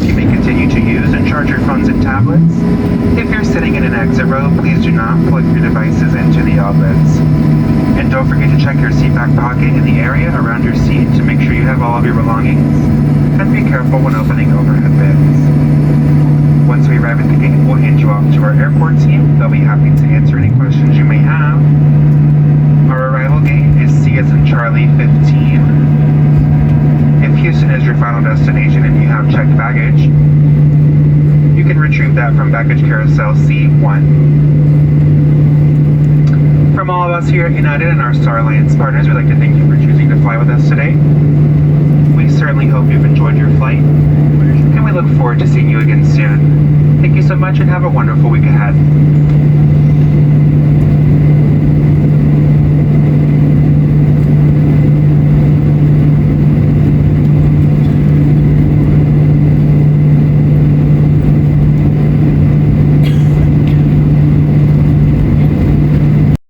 itself you may continue to use and charge your phones and tablets. If you're sitting in an exit row, please do not plug your devices into the outlets. And don't forget to check your seat back pocket in the area around your seat to make sure you have all of your belongings. And be careful when opening overhead bins. Once we arrive at the gate, we'll hand you off to our airport team. They'll be happy to answer any questions you may have. Our arrival gate is C as in Charlie 15. If Houston is your final destination and you have checked baggage, you can retrieve that from baggage carousel C1. From all of us here at United and our Star Alliance partners, we'd like to thank you for choosing to fly with us today. We certainly hope you've enjoyed your flight, and we look forward to seeing you again soon. Thank you so much and have a wonderful week ahead.